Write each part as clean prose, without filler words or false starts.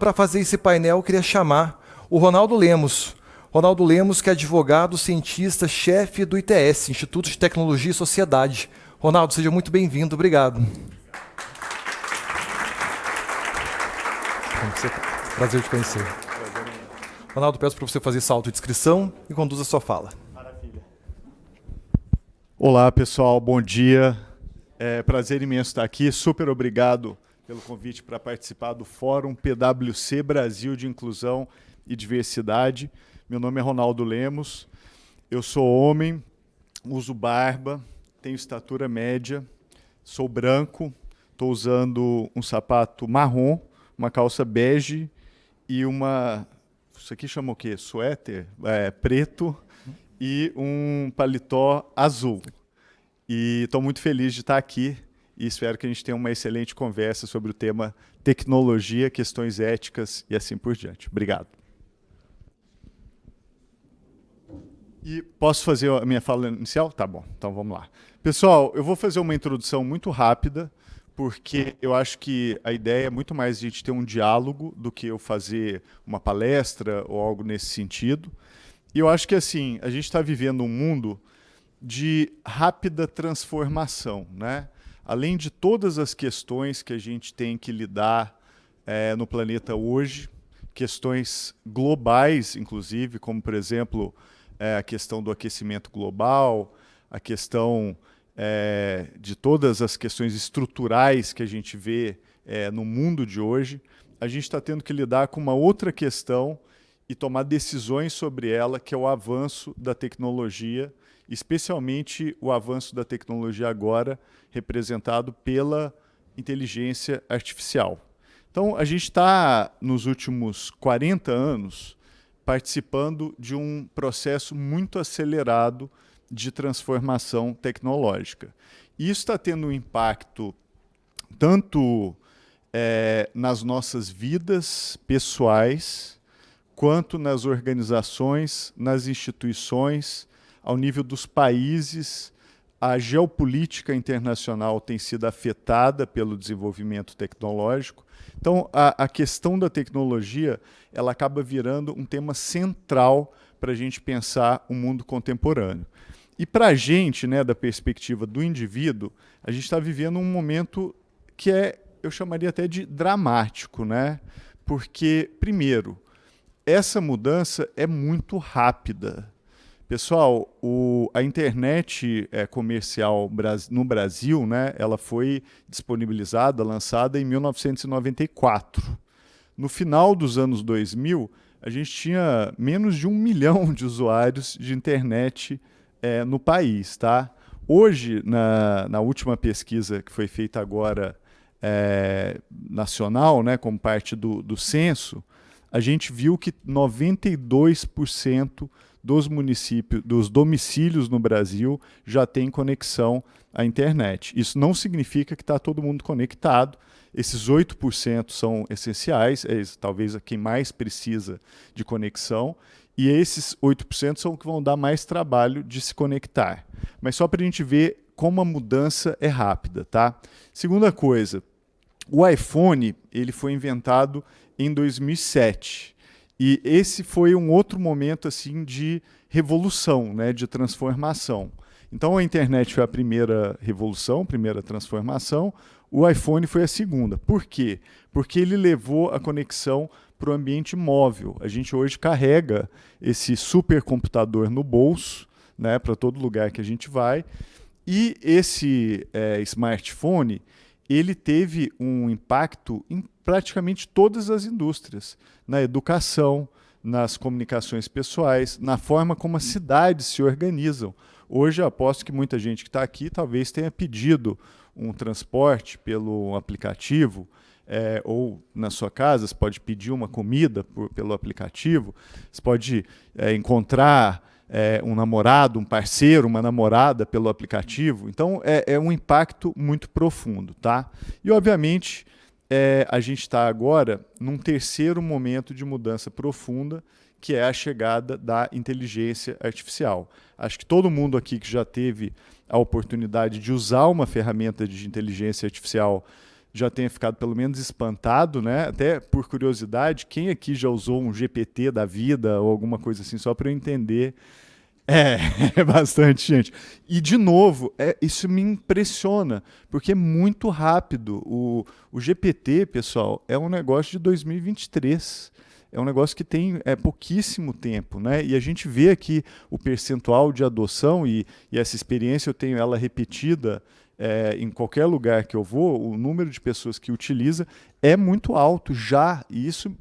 para fazer esse painel, eu queria chamar o Ronaldo Lemos. Ronaldo Lemos, que é advogado, cientista, chefe do ITS, Instituto de Tecnologia e Sociedade. Ronaldo, seja muito bem-vindo. Obrigado. Prazer te conhecer. Ronaldo, peço para você fazer sua autodescrição e conduza a sua fala. Maravilha. Olá, pessoal. Bom dia. É prazer imenso estar aqui. Super obrigado pelo convite para participar do Fórum PwC Brasil de Inclusão e Diversidade. Meu nome é Ronaldo Lemos. Eu sou homem, uso barba, tenho estatura média, sou branco, estou usando um sapato marrom, uma calça bege e uma... Isso aqui chama o quê? Suéter? Preto e um paletó azul. E estou muito feliz de estar aqui e espero que a gente tenha uma excelente conversa sobre o tema tecnologia, questões éticas e assim por diante. Obrigado. E posso fazer a minha fala inicial? Tá bom, então vamos lá. Pessoal, eu vou fazer uma introdução muito rápida, porque eu acho que a ideia é muito mais a gente ter um diálogo do que eu fazer uma palestra ou algo nesse sentido. E eu acho que assim, a gente está vivendo um mundo de rápida transformação, né? Além de todas as questões que a gente tem que lidar no planeta hoje, questões globais, inclusive, como, por exemplo, a questão do aquecimento global, a questão de todas as questões estruturais que a gente vê no mundo de hoje, a gente está tendo que lidar com uma outra questão e tomar decisões sobre ela, que é o avanço da tecnologia, especialmente o avanço da tecnologia agora representado pela inteligência artificial. Então, a gente está, nos últimos 40 anos, participando de um processo muito acelerado de transformação tecnológica. Isso está tendo um impacto tanto nas nossas vidas pessoais, quanto nas organizações, nas instituições, ao nível dos países. A geopolítica internacional tem sido afetada pelo desenvolvimento tecnológico. Então, a questão da tecnologia ela acaba virando um tema central para a gente pensar o mundo contemporâneo. E para a gente, né, da perspectiva do indivíduo, a gente está vivendo um momento que eu chamaria até de dramático, né? Porque, primeiro, essa mudança é muito rápida. Pessoal, a internet comercial no Brasil, né, ela foi disponibilizada, lançada em 1994. No final dos anos 2000, a gente tinha menos de 1 milhão de usuários de internet no país. Tá? Hoje, na última pesquisa que foi feita agora nacional, né, como parte do censo, a gente viu que 92% dos municípios, dos domicílios no Brasil já tem conexão à internet. Isso não significa que está todo mundo conectado. Esses 8% são essenciais, talvez quem mais precisa de conexão, e esses 8% são os que vão dar mais trabalho de se conectar. Mas só para a gente ver como a mudança é rápida. Tá? Segunda coisa, o iPhone ele foi inventado em 2007. E esse foi um outro momento assim, de revolução, né, de transformação. Então a internet foi a primeira revolução, primeira transformação, o iPhone foi a segunda. Por quê? Porque ele levou a conexão para o ambiente móvel. A gente hoje carrega esse supercomputador no bolso, né, para todo lugar que a gente vai, e esse smartphone ele teve um impacto em praticamente todas as indústrias, na educação, nas comunicações pessoais, na forma como as cidades se organizam. Hoje, eu aposto que muita gente que está aqui talvez tenha pedido um transporte pelo aplicativo, ou na sua casa, você pode pedir uma comida pelo aplicativo, você pode encontrar um namorado, um parceiro, uma namorada pelo aplicativo. Então, é um impacto muito profundo. Tá? E, obviamente, a gente está agora num terceiro momento de mudança profunda, que é a chegada da inteligência artificial. Acho que todo mundo aqui que já teve a oportunidade de usar uma ferramenta de inteligência artificial já tenha ficado pelo menos espantado, né? Até por curiosidade, quem aqui já usou um GPT da vida ou alguma coisa assim, só para eu entender? É bastante gente. E, de novo, isso me impressiona, porque é muito rápido. O GPT, pessoal, é um negócio de 2023. É um negócio que tem pouquíssimo tempo, né? E a gente vê aqui o percentual de adoção, e essa experiência eu tenho ela repetida em qualquer lugar que eu vou, o número de pessoas que utiliza é muito alto já, e isso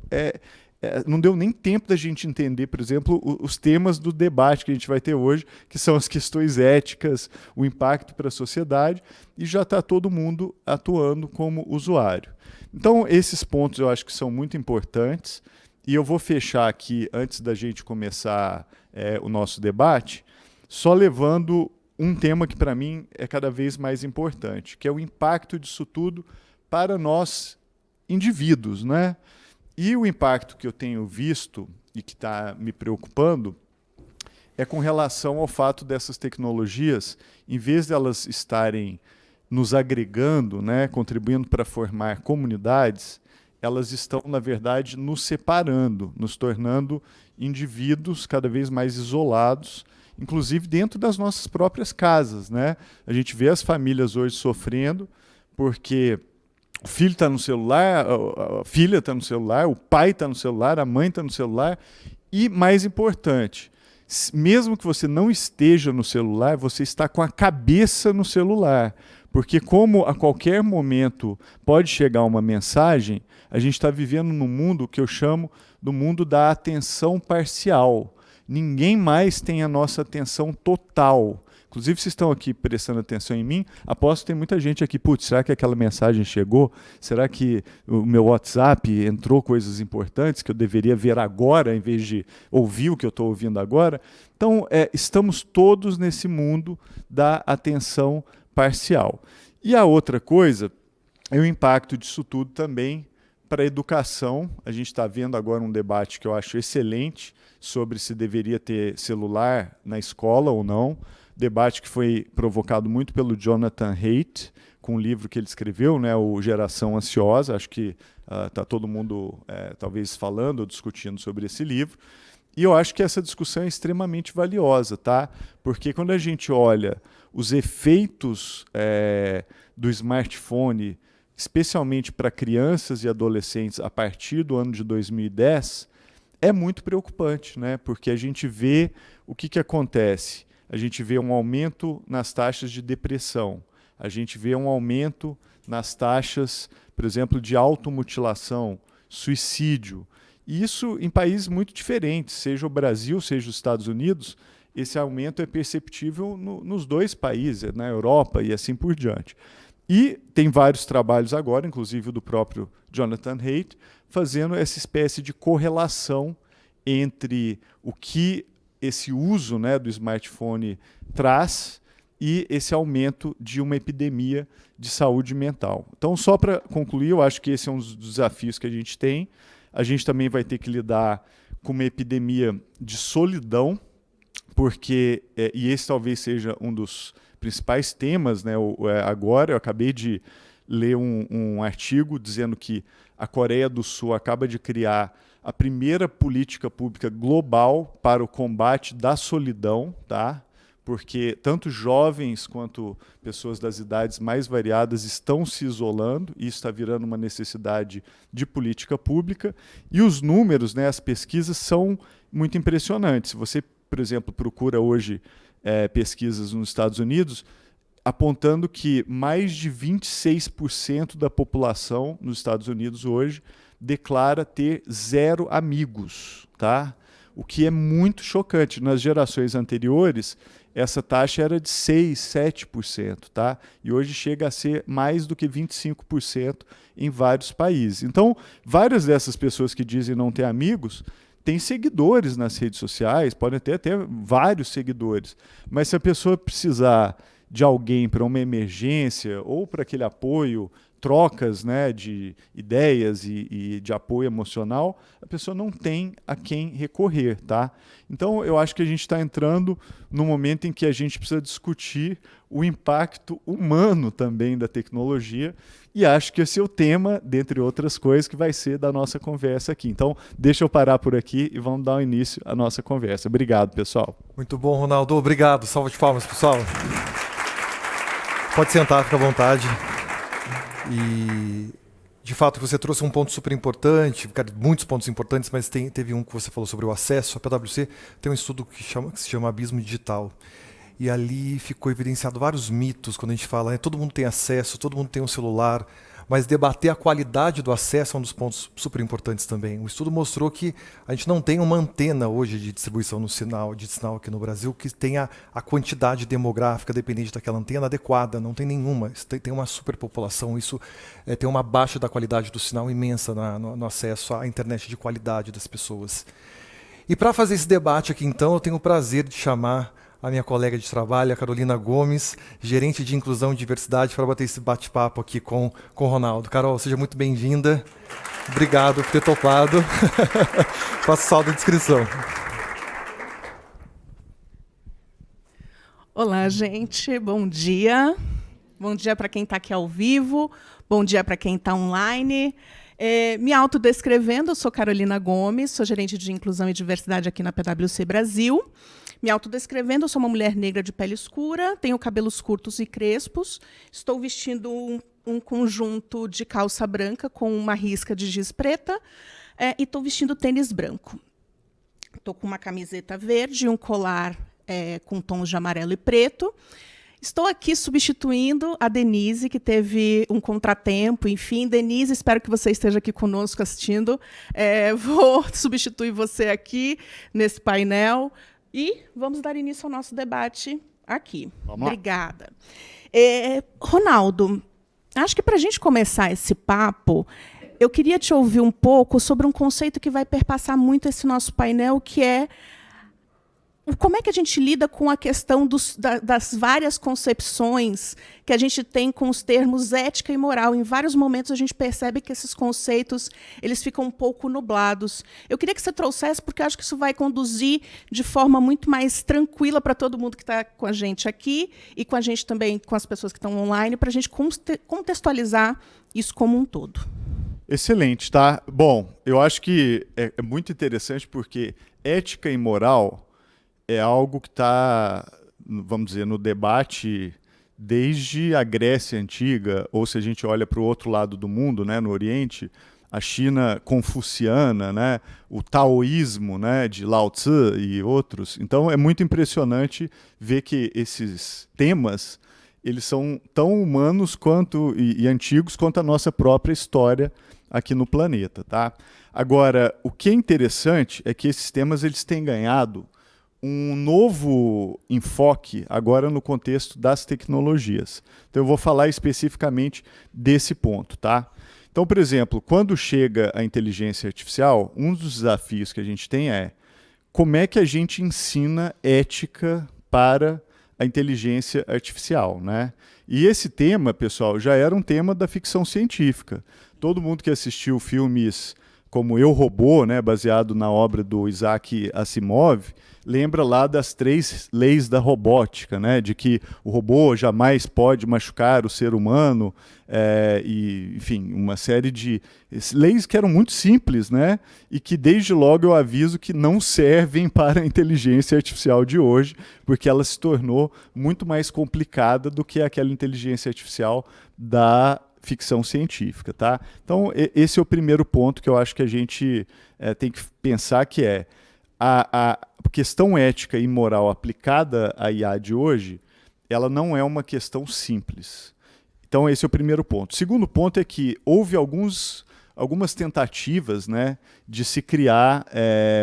não deu nem tempo da gente entender, por exemplo, os temas do debate que a gente vai ter hoje, que são as questões éticas, o impacto para a sociedade, e já está todo mundo atuando como usuário. Então, esses pontos eu acho que são muito importantes, e eu vou fechar aqui, antes da gente começar o nosso debate, só levando um tema que para mim é cada vez mais importante, que é o impacto disso tudo para nós indivíduos, né? E o impacto que eu tenho visto e que está me preocupando é com relação ao fato dessas tecnologias, em vez de elas estarem nos agregando, né, contribuindo para formar comunidades, elas estão, na verdade, nos separando, nos tornando indivíduos cada vez mais isolados, inclusive dentro das nossas próprias casas, né? A gente vê as famílias hoje sofrendo porque o filho está no celular, a filha está no celular, o pai está no celular, a mãe está no celular. E, mais importante, mesmo que você não esteja no celular, você está com a cabeça no celular. Porque como a qualquer momento pode chegar uma mensagem, a gente está vivendo num mundo que eu chamo do mundo da atenção parcial. Ninguém mais tem a nossa atenção total. Inclusive, vocês estão aqui prestando atenção em mim, aposto que tem muita gente aqui, putz, será que aquela mensagem chegou? Será que o meu WhatsApp entrou coisas importantes que eu deveria ver agora, em vez de ouvir o que eu estou ouvindo agora? Então, estamos todos nesse mundo da atenção parcial. E a outra coisa é o impacto disso tudo também para a educação. A gente está vendo agora um debate que eu acho excelente sobre se deveria ter celular na escola ou não. Debate que foi provocado muito pelo Jonathan Haidt, com o livro que ele escreveu, né, o Geração Ansiosa. Acho que está todo mundo talvez falando ou discutindo sobre esse livro. E eu acho que essa discussão é extremamente valiosa, tá? Porque quando a gente olha os efeitos do smartphone, especialmente para crianças e adolescentes a partir do ano de 2010, é muito preocupante, né? Porque a gente vê o que acontece. A gente vê um aumento nas taxas de depressão, a gente vê um aumento nas taxas, por exemplo, de automutilação, suicídio. E isso em países muito diferentes, seja o Brasil, seja os Estados Unidos, esse aumento é perceptível nos dois países, na Europa e assim por diante. E tem vários trabalhos agora, inclusive o do próprio Jonathan Haidt, fazendo essa espécie de correlação entre o que esse uso, né, do smartphone traz e esse aumento de uma epidemia de saúde mental. Então, só para concluir, eu acho que esse é um dos desafios que a gente tem. A gente também vai ter que lidar com uma epidemia de solidão, porque, e esse talvez seja um dos principais temas, né, agora. Eu acabei de ler um artigo dizendo que a Coreia do Sul acaba de criar a primeira política pública global para o combate da solidão, tá? Porque tanto jovens quanto pessoas das idades mais variadas estão se isolando, e isso está virando uma necessidade de política pública. E os números, né, as pesquisas são muito impressionantes. Se você, por exemplo, procura hoje pesquisas nos Estados Unidos, apontando que mais de 26% da população nos Estados Unidos hoje declara ter 0 amigos, tá? O que é muito chocante. Nas gerações anteriores, essa taxa era de 6%, 7%, tá? E hoje chega a ser mais do que 25% em vários países. Então, várias dessas pessoas que dizem não ter amigos têm seguidores nas redes sociais, podem ter até vários seguidores, mas se a pessoa precisar de alguém para uma emergência ou para aquele apoio trocas, né, de ideias e de apoio emocional, a pessoa não tem a quem recorrer, tá? Então, eu acho que a gente está entrando no momento em que a gente precisa discutir o impacto humano também da tecnologia, e acho que esse é o tema, dentre outras coisas, que vai ser da nossa conversa aqui. Então, deixa eu parar por aqui e vamos dar início à nossa conversa. Obrigado, pessoal. Muito bom, Ronaldo. Obrigado. Salva de palmas, pessoal. Pode sentar, fica à vontade. E, de fato, você trouxe um ponto super importante, muitos pontos importantes, mas teve um que você falou sobre o acesso. A PwC tem um estudo que se chama Abismo Digital. E ali ficou evidenciado vários mitos quando a gente fala, né, todo mundo tem acesso, todo mundo tem um celular, mas debater a qualidade do acesso é um dos pontos super importantes também. O estudo mostrou que a gente não tem uma antena hoje de distribuição de sinal aqui no Brasil que tenha a quantidade demográfica dependente daquela antena adequada, não tem nenhuma. Tem uma superpopulação, isso tem uma baixa da qualidade do sinal imensa no acesso à internet de qualidade das pessoas. E para fazer esse debate aqui, então, eu tenho o prazer de chamar a minha colega de trabalho, a Carolina Gomes, gerente de Inclusão e Diversidade, para bater esse bate-papo aqui com o Ronaldo. Carol, seja muito bem-vinda. Obrigado por ter topado. Faço saldo de inscrição. Olá, gente. Bom dia. Bom dia para quem está aqui ao vivo. Bom dia para quem está online. Me autodescrevendo, eu sou Carolina Gomes, sou gerente de Inclusão e Diversidade aqui na PwC Brasil. Me autodescrevendo, eu sou uma mulher negra de pele escura, tenho cabelos curtos e crespos, estou vestindo um conjunto de calça branca com uma risca de giz preta e estou vestindo tênis branco. Estou com uma camiseta verde e um colar com tons de amarelo e preto. Estou aqui substituindo a Denise, que teve um contratempo. Enfim, Denise, espero que você esteja aqui conosco assistindo. Vou substituir você aqui nesse painel. E vamos dar início ao nosso debate aqui. Vamos lá. Obrigada. Ronaldo, acho que para a gente começar esse papo, eu queria te ouvir um pouco sobre um conceito que vai perpassar muito esse nosso painel, que é como é que a gente lida com a questão das várias concepções que a gente tem com os termos ética e moral. Em vários momentos a gente percebe que esses conceitos eles ficam um pouco nublados. Eu queria que você trouxesse, porque eu acho que isso vai conduzir de forma muito mais tranquila para todo mundo que está com a gente aqui e com a gente também, com as pessoas que estão online, para a gente contextualizar isso como um todo. Excelente, tá? Bom, eu acho que é muito interessante porque ética e moral é algo que está, vamos dizer, no debate desde a Grécia Antiga, ou se a gente olha para o outro lado do mundo, né, no Oriente, a China confuciana, né, o taoísmo, né, de Lao Tzu e outros. Então é muito impressionante ver que esses temas eles são tão humanos quanto e antigos quanto a nossa própria história aqui no planeta, tá? Agora, o que é interessante é que esses temas eles têm ganhado um novo enfoque agora no contexto das tecnologias. Então eu vou falar especificamente desse ponto, tá? Então, por exemplo, quando chega a inteligência artificial, um dos desafios que a gente tem é como é que a gente ensina ética para a inteligência artificial, né? E esse tema, pessoal, já era um tema da ficção científica. Todo mundo que assistiu filmes como Eu, Robô, né, baseado na obra do Isaac Asimov, lembra lá das 3 leis da robótica, né, de que o robô jamais pode machucar o ser humano, e, enfim, uma série de leis que eram muito simples, né, e que desde logo eu aviso que não servem para a inteligência artificial de hoje, porque ela se tornou muito mais complicada do que aquela inteligência artificial da ficção científica, tá? Então, esse é o primeiro ponto que eu acho que a gente tem que pensar, que é a questão ética e moral aplicada à IA de hoje, ela não é uma questão simples. Então, esse é o primeiro ponto. O segundo ponto é que houve algumas tentativas, né, de se criar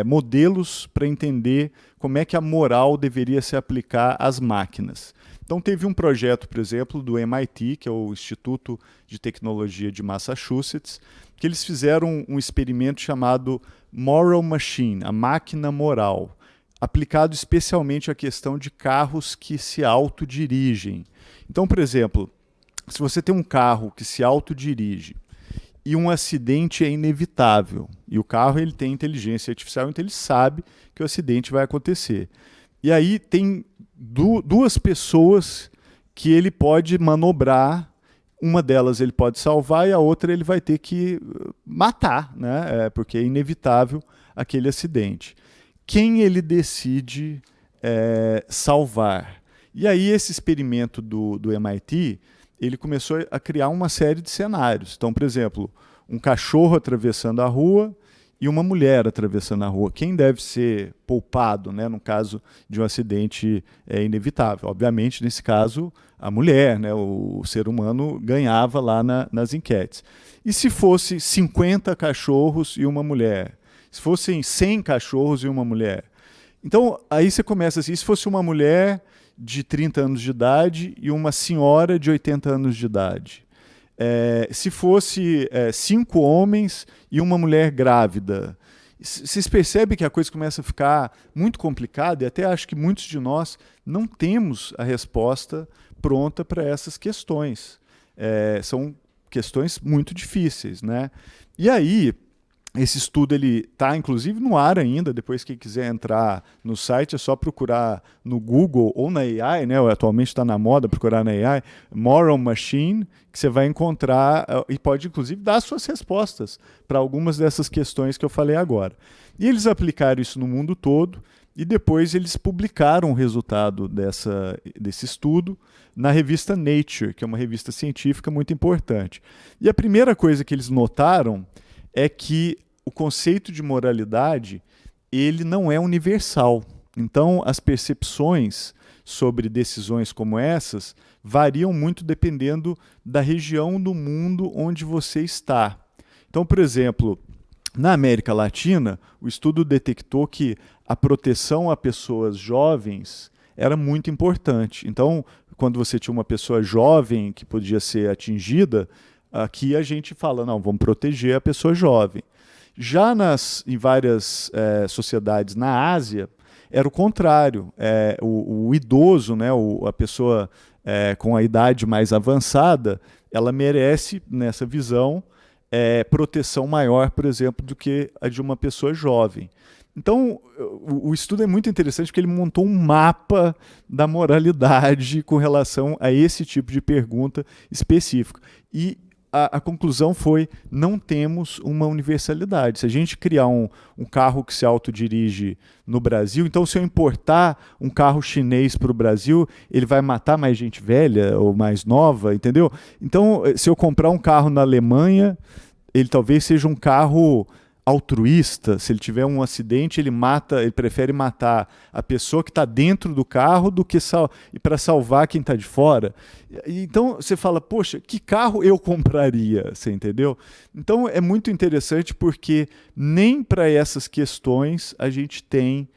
modelos para entender como é que a moral deveria se aplicar às máquinas. Então, teve um projeto, por exemplo, do MIT, que é o Instituto de Tecnologia de Massachusetts, que eles fizeram um experimento chamado Moral Machine, a máquina moral, aplicado especialmente à questão de carros que se autodirigem. Então, por exemplo, se você tem um carro que se autodirige e um acidente é inevitável, e o carro ele tem inteligência artificial, então ele sabe que o acidente vai acontecer. E aí tem duas pessoas que ele pode manobrar, uma delas ele pode salvar e a outra ele vai ter que matar, né? Porque é inevitável aquele acidente. Quem ele decide salvar? E aí esse experimento do MIT, ele começou a criar uma série de cenários. Então, por exemplo, um cachorro atravessando a rua e uma mulher atravessando a rua. Quem deve ser poupado, né, no caso de um acidente inevitável? Obviamente, nesse caso, a mulher, né, o ser humano ganhava lá nas enquetes. E se fosse 50 cachorros e uma mulher? Se fossem 100 cachorros e uma mulher? Então, aí você começa assim, se fosse uma mulher de 30 anos de idade e uma senhora de 80 anos de idade. Se fosse 5 homens e uma mulher grávida. Vocês percebem que a coisa começa a ficar muito complicada e até acho que muitos de nós não temos a resposta pronta para essas questões. São questões muito difíceis, né? E aí, esse estudo está, inclusive, no ar ainda. Depois, quem quiser entrar no site, é só procurar no Google ou na AI, né? Atualmente está na moda procurar na AI, Moral Machine, que você vai encontrar e pode, inclusive, dar suas respostas para algumas dessas questões que eu falei agora. E eles aplicaram isso no mundo todo e depois eles publicaram o resultado desse estudo na revista Nature, que é uma revista científica muito importante. E a primeira coisa que eles notaram é que o conceito de moralidade ele não é universal. Então, as percepções sobre decisões como essas variam muito dependendo da região do mundo onde você está. Então, por exemplo, na América Latina, o estudo detectou que a proteção a pessoas jovens era muito importante. Então, quando você tinha uma pessoa jovem que podia ser atingida, aqui a gente fala, não, vamos proteger a pessoa jovem. Já em várias sociedades na Ásia, era o contrário. O idoso, né, a pessoa com a idade mais avançada, ela merece, nessa visão, proteção maior, por exemplo, do que a de uma pessoa jovem. Então, o estudo é muito interessante porque ele montou um mapa da moralidade com relação a esse tipo de pergunta específica. E a conclusão foi, não temos uma universalidade. Se a gente criar um carro que se autodirige no Brasil, então se eu importar um carro chinês para o Brasil, ele vai matar mais gente velha ou mais nova, entendeu? Então, se eu comprar um carro na Alemanha, ele talvez seja um carro altruísta. Se ele tiver um acidente, ele prefere matar a pessoa que está dentro do carro do que para salvar quem está de fora. Então você fala, poxa, que carro eu compraria? Você entendeu? Então é muito interessante porque nem para essas questões a gente tem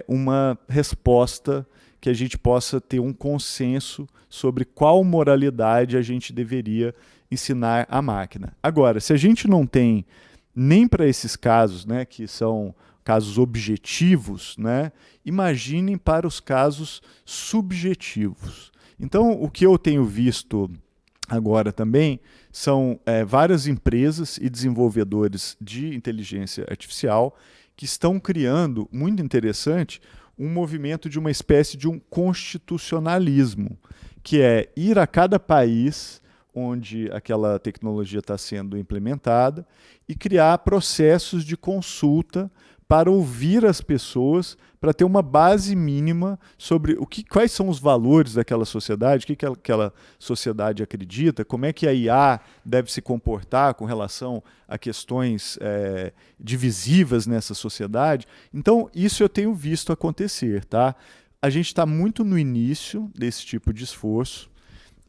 uma resposta que a gente possa ter um consenso sobre qual moralidade a gente deveria ensinar à máquina. Agora, se a gente não tem nem para esses casos, né, que são casos objetivos, né, imaginem para os casos subjetivos. Então, o que eu tenho visto agora também são várias empresas e desenvolvedores de inteligência artificial que estão criando, muito interessante, um movimento de uma espécie de um constitucionalismo, que é ir a cada país onde aquela tecnologia está sendo implementada e criar processos de consulta para ouvir as pessoas, para ter uma base mínima sobre quais são os valores daquela sociedade, o que aquela sociedade acredita, como é que a IA deve se comportar com relação a questões divisivas nessa sociedade. Então, isso eu tenho visto acontecer. Tá? A gente está muito no início desse tipo de esforço.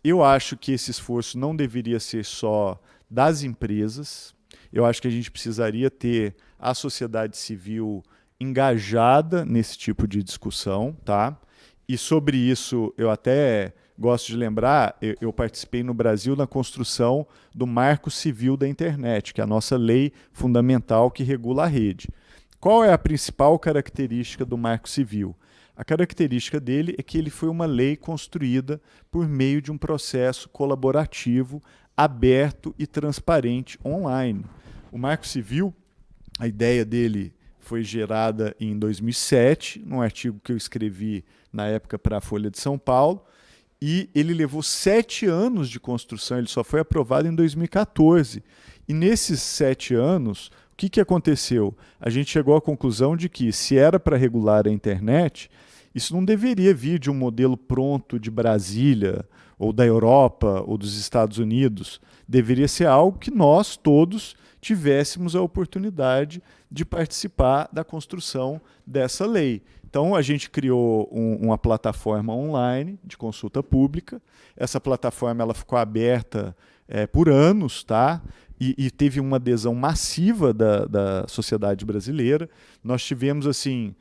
Eu acho que esse esforço não deveria ser só das empresas. Eu acho que a gente precisaria ter a sociedade civil engajada nesse tipo de discussão. Tá? E sobre isso, eu até gosto de lembrar, eu participei no Brasil na construção do Marco Civil da Internet, que é a nossa lei fundamental que regula a rede. Qual é a principal característica do Marco Civil? A característica dele é que ele foi uma lei construída por meio de um processo colaborativo, aberto e transparente online. O Marco Civil, a ideia dele foi gerada em 2007, num artigo que eu escrevi na época para a Folha de São Paulo, e ele levou 7 anos de construção, ele só foi aprovado em 2014. E nesses 7 anos, o que aconteceu? A gente chegou à conclusão de que, se era para regular a internet, isso não deveria vir de um modelo pronto de Brasília, ou da Europa, ou dos Estados Unidos. Deveria ser algo que nós todos tivéssemos a oportunidade de participar da construção dessa lei. Então, a gente criou uma plataforma online de consulta pública. Essa plataforma ela ficou aberta por anos, tá? E teve uma adesão massiva da sociedade brasileira. Nós tivemos, assim,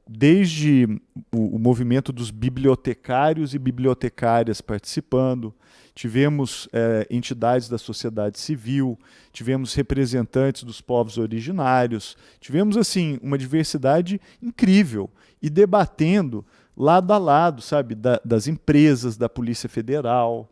desde o movimento dos bibliotecários e bibliotecárias participando, tivemos entidades da sociedade civil, tivemos representantes dos povos originários, tivemos assim uma diversidade incrível e debatendo lado a lado, sabe, das empresas, da Polícia Federal,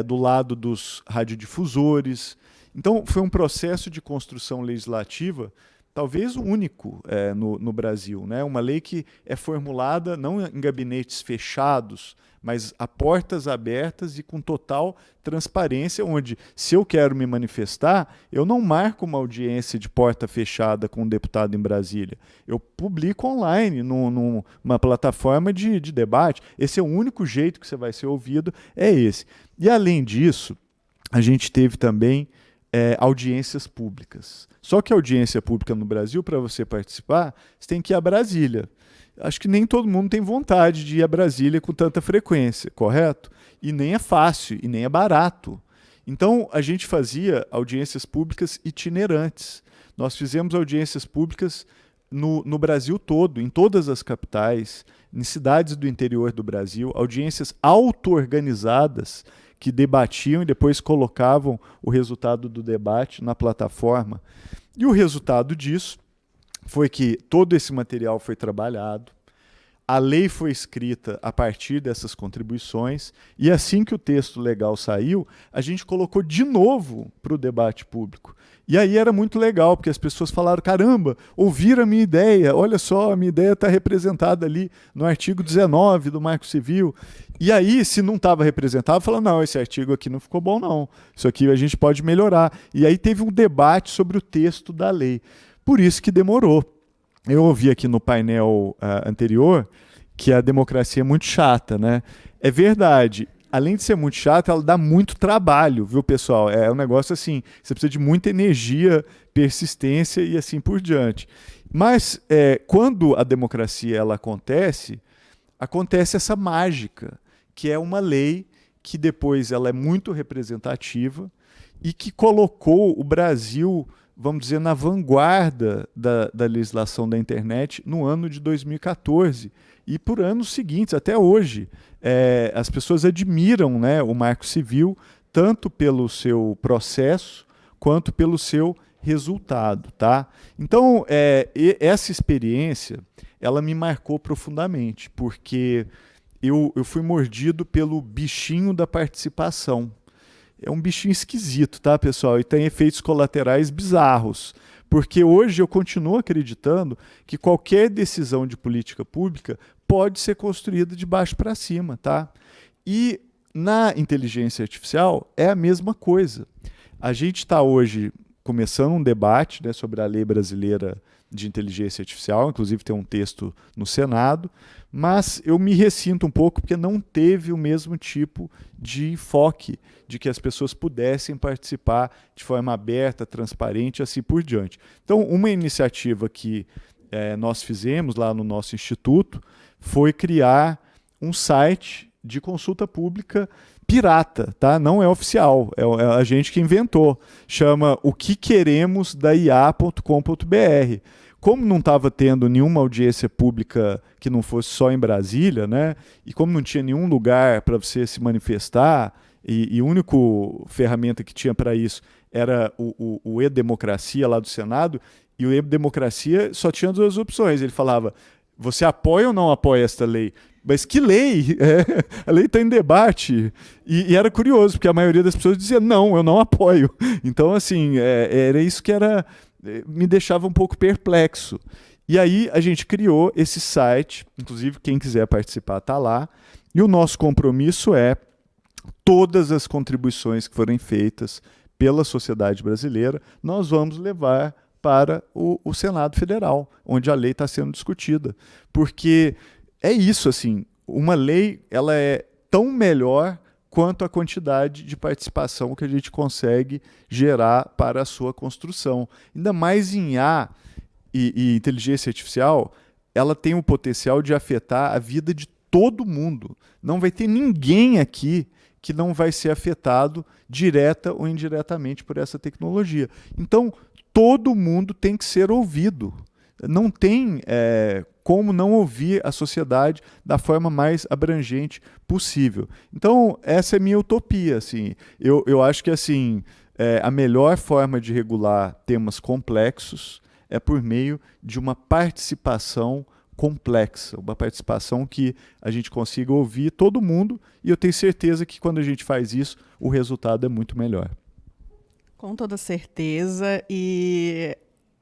do lado dos radiodifusores. Então foi um processo de construção legislativa talvez o único no Brasil, né? Uma lei que é formulada não em gabinetes fechados, mas a portas abertas e com total transparência, onde, se eu quero me manifestar, eu não marco uma audiência de porta fechada com um deputado em Brasília. Eu publico online, numa plataforma de debate. Esse é o único jeito que você vai ser ouvido, é esse. E, além disso, a gente teve também audiências públicas. Só que a audiência pública no Brasil, para você participar, você tem que ir a Brasília. Acho que nem todo mundo tem vontade de ir a Brasília com tanta frequência, correto? E nem é fácil, e nem é barato. Então, a gente fazia audiências públicas itinerantes. Nós fizemos audiências públicas no Brasil todo, em todas as capitais, em cidades do interior do Brasil, audiências auto-organizadas, que debatiam e depois colocavam o resultado do debate na plataforma. E o resultado disso foi que todo esse material foi trabalhado, a lei foi escrita a partir dessas contribuições, e assim que o texto legal saiu, a gente colocou de novo para o debate público. E aí era muito legal, porque as pessoas falaram, caramba, ouviram a minha ideia, olha só, a minha ideia está representada ali no artigo 19 do Marco Civil. E aí, se não estava representado, falaram, não, esse artigo aqui não ficou bom não, isso aqui a gente pode melhorar. E aí teve um debate sobre o texto da lei. Por isso que demorou. Eu ouvi aqui no painel anterior que a democracia é muito chata, né? É verdade. Além de ser muito chata, ela dá muito trabalho, viu, pessoal? É um negócio assim, você precisa de muita energia, persistência e assim por diante. Mas quando a democracia ela acontece essa mágica, que é uma lei que depois ela é muito representativa e que colocou o Brasil, vamos dizer, na vanguarda da legislação da internet no ano de 2014 e por anos seguintes, até hoje. As pessoas admiram, né, o Marco Civil, tanto pelo seu processo quanto pelo seu resultado. Tá? Então, essa experiência ela me marcou profundamente, porque eu fui mordido pelo bichinho da participação. É um bichinho esquisito, tá, pessoal? E tem efeitos colaterais bizarros. Porque hoje eu continuo acreditando que qualquer decisão de política pública pode ser construída de baixo para cima, tá? E na inteligência artificial é a mesma coisa. A gente está hoje começando um debate, né, sobre a lei brasileira de inteligência artificial, inclusive tem um texto no Senado, mas eu me ressinto um pouco porque não teve o mesmo tipo de enfoque de que as pessoas pudessem participar de forma aberta, transparente e assim por diante. Então, uma iniciativa que nós fizemos lá no nosso instituto foi criar um site de consulta pública pirata, tá? Não é oficial, é a gente que inventou. Chama o que queremos da IA.com.br. Como não estava tendo nenhuma audiência pública que não fosse só em Brasília, né? E como não tinha nenhum lugar para você se manifestar, e a única ferramenta que tinha para isso era o e-democracia lá do Senado, E o democracia só tinha 2 opções. Ele falava, você apoia ou não apoia esta lei? Mas que lei? A lei está em debate. E era curioso, porque a maioria das pessoas dizia, não, eu não apoio. Então, assim, era isso que me deixava um pouco perplexo. E aí a gente criou esse site, inclusive quem quiser participar está lá, e o nosso compromisso é todas as contribuições que forem feitas pela sociedade brasileira, nós vamos levar para o Senado Federal, onde a lei está sendo discutida. Porque é isso, assim, uma lei ela é tão melhor quanto a quantidade de participação que a gente consegue gerar para a sua construção. Ainda mais em IA e inteligência artificial, ela tem o potencial de afetar a vida de todo mundo. Não vai ter ninguém aqui que não vai ser afetado direta ou indiretamente por essa tecnologia. Então, todo mundo tem que ser ouvido. Não tem como não ouvir a sociedade da forma mais abrangente possível. Então, essa é a minha utopia. Assim. Eu acho que assim, a melhor forma de regular temas complexos é por meio de uma participação complexa, uma participação que a gente consiga ouvir todo mundo, e eu tenho certeza que quando a gente faz isso, o resultado é muito melhor. Com toda certeza, e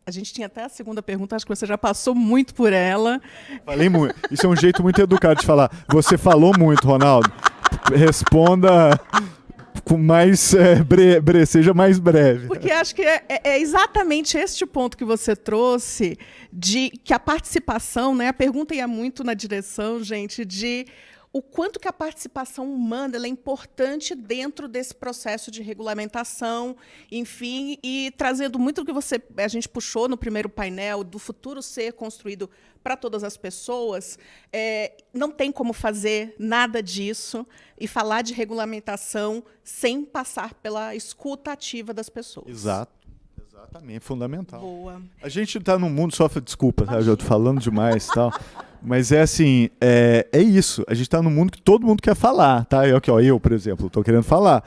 a gente tinha até a segunda pergunta, acho que você já passou muito por ela. Falei muito. Isso é um jeito muito educado de falar. Você falou muito, Ronaldo. Responda com mais seja mais breve. Porque acho que é exatamente este ponto que você trouxe, de que a participação, né, a pergunta ia muito na direção, gente, de o quanto que a participação humana ela é importante dentro desse processo de regulamentação, enfim, e trazendo muito do que a gente puxou no primeiro painel, do futuro ser construído para todas as pessoas, não tem como fazer nada disso e falar de regulamentação sem passar pela escuta ativa das pessoas. Exato. Exatamente, fundamental. Boa. A gente está num mundo, desculpa, tá? Eu estou falando demais e tal. Mas é assim, é isso. A gente está num mundo que todo mundo quer falar, tá? Eu, por exemplo, estou querendo falar.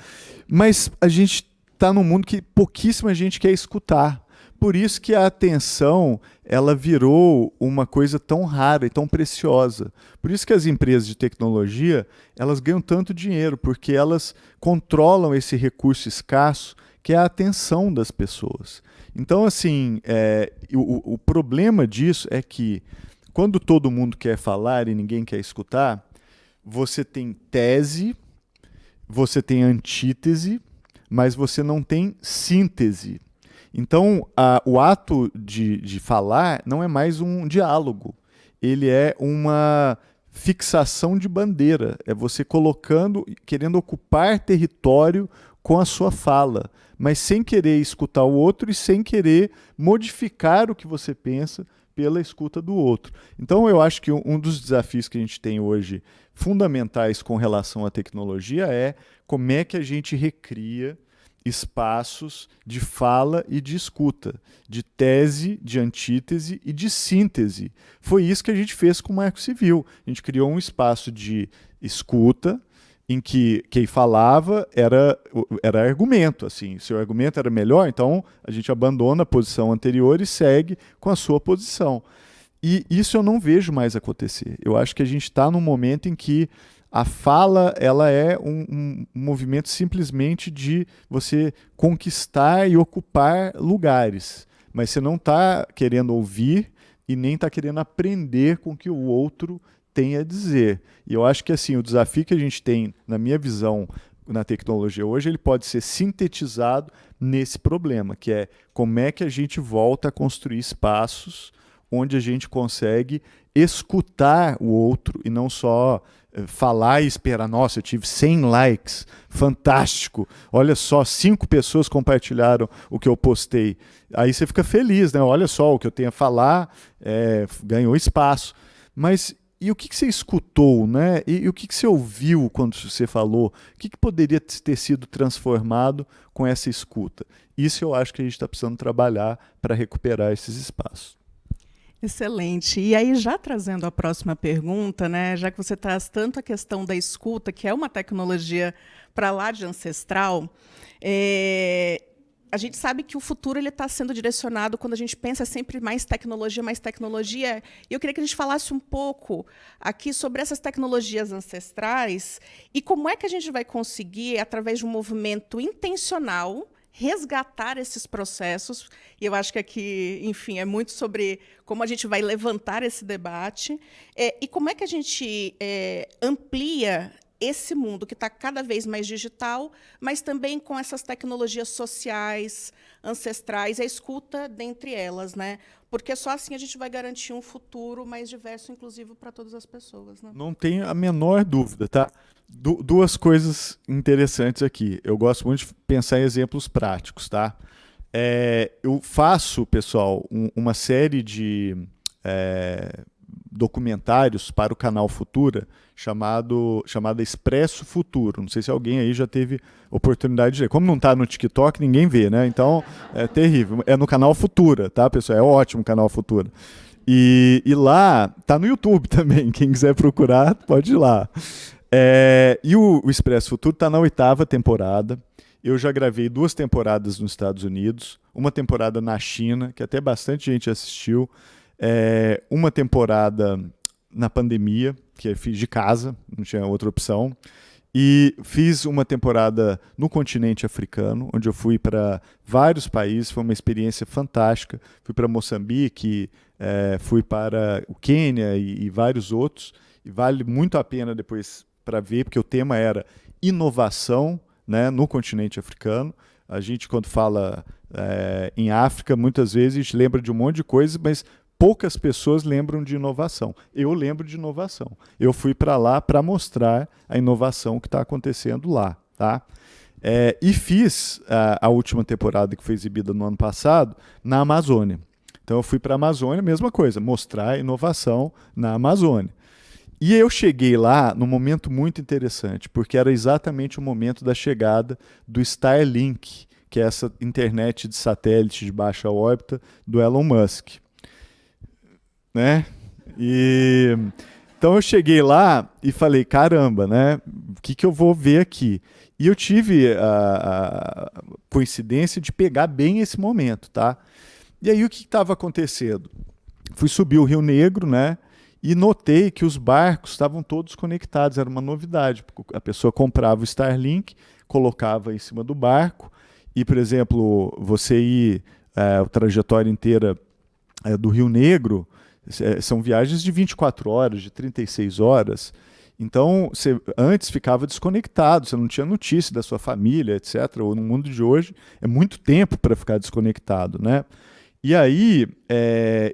Mas a gente está num mundo que pouquíssima gente quer escutar. Por isso que a atenção ela virou uma coisa tão rara e tão preciosa. Por isso que as empresas de tecnologia elas ganham tanto dinheiro, porque elas controlam esse recurso escasso que é a atenção das pessoas. Então, assim, o problema disso é que quando todo mundo quer falar e ninguém quer escutar, você tem tese, você tem antítese, mas você não tem síntese. Então, o ato de falar não é mais um diálogo. Ele é uma fixação de bandeira. É você querendo ocupar território com a sua fala, mas sem querer escutar o outro e sem querer modificar o que você pensa pela escuta do outro. Então, eu acho que um dos desafios que a gente tem hoje, fundamentais com relação à tecnologia, é como é que a gente recria espaços de fala e de escuta, de tese, de antítese e de síntese. Foi isso que a gente fez com o Marco Civil. A gente criou um espaço de escuta, em que quem falava era argumento. Assim, se o argumento era melhor, então a gente abandona a posição anterior e segue com a sua posição. E isso eu não vejo mais acontecer. Eu acho que a gente está num momento em que a fala ela é um movimento simplesmente de você conquistar e ocupar lugares, mas você não está querendo ouvir e nem está querendo aprender com o que o outro tem a dizer. E eu acho que assim, o desafio que a gente tem, na minha visão, na tecnologia hoje, ele pode ser sintetizado nesse problema, que é como é que a gente volta a construir espaços onde a gente consegue escutar o outro e não só falar e esperar, nossa, eu tive 100 likes, fantástico, olha só, 5 pessoas compartilharam o que eu postei. Aí você fica feliz, né? Olha só, o que eu tenho a falar ganhou espaço. Mas e o que você escutou, né? E o que você ouviu quando você falou? O que poderia ter sido transformado com essa escuta? Isso eu acho que a gente está precisando trabalhar para recuperar esses espaços. Excelente. E aí, já trazendo a próxima pergunta, né, já que você traz tanto a questão da escuta, que é uma tecnologia para lá de ancestral, a gente sabe que o futuro está sendo direcionado quando a gente pensa sempre mais tecnologia, mais tecnologia. E eu queria que a gente falasse um pouco aqui sobre essas tecnologias ancestrais e como é que a gente vai conseguir, através de um movimento intencional, resgatar esses processos. E eu acho que aqui, enfim, é muito sobre como a gente vai levantar esse debate e como é que a gente amplia esse mundo que está cada vez mais digital, mas também com essas tecnologias sociais, ancestrais, a escuta dentre elas, né? Porque só assim a gente vai garantir um futuro mais diverso, inclusive para todas as pessoas, né? Não tenho a menor dúvida, tá? Duas coisas interessantes aqui. Eu gosto muito de pensar em exemplos práticos, tá? Eu faço, pessoal, uma série de documentários para o canal Futura chamada Expresso Futuro. Não sei se alguém aí já teve oportunidade de ver. Como não está no TikTok, ninguém vê, né? Então é terrível. É no canal Futura, tá, pessoal? É ótimo o canal Futura. E lá tá no YouTube também. Quem quiser procurar, pode ir lá. E o Expresso Futuro está na 8ª temporada. Eu já gravei 2 temporadas nos Estados Unidos, uma temporada na China, que até bastante gente assistiu. Uma temporada na pandemia, que eu fiz de casa, não tinha outra opção. E fiz uma temporada no continente africano, onde eu fui para vários países, foi uma experiência fantástica. Fui para Moçambique, fui para o Quênia e vários outros. E vale muito a pena depois para ver, porque o tema era inovação, né, no continente africano. A gente, quando fala em África, muitas vezes a gente lembra de um monte de coisas, mas poucas pessoas lembram de inovação. Eu lembro de inovação. Eu fui para lá para mostrar a inovação que está acontecendo lá. Tá? E fiz a última temporada, que foi exibida no ano passado, na Amazônia. Então eu fui para a Amazônia, mesma coisa, mostrar a inovação na Amazônia. E eu cheguei lá num momento muito interessante, porque era exatamente o momento da chegada do Starlink, que é essa internet de satélite de baixa órbita do Elon Musk. Né? Então eu cheguei lá e falei, caramba, né? O que eu vou ver aqui? E eu tive a coincidência de pegar bem esse momento, tá? E aí o que estava acontecendo? Fui subir o Rio Negro, né? E notei que os barcos estavam todos conectados, era uma novidade. A pessoa comprava o Starlink, colocava em cima do barco, e, por exemplo, você ir a trajetória inteira do Rio Negro, são viagens de 24 horas, de 36 horas. Então, você antes ficava desconectado, você não tinha notícia da sua família, etc. Ou no mundo de hoje, é muito tempo para ficar desconectado, né? E aí,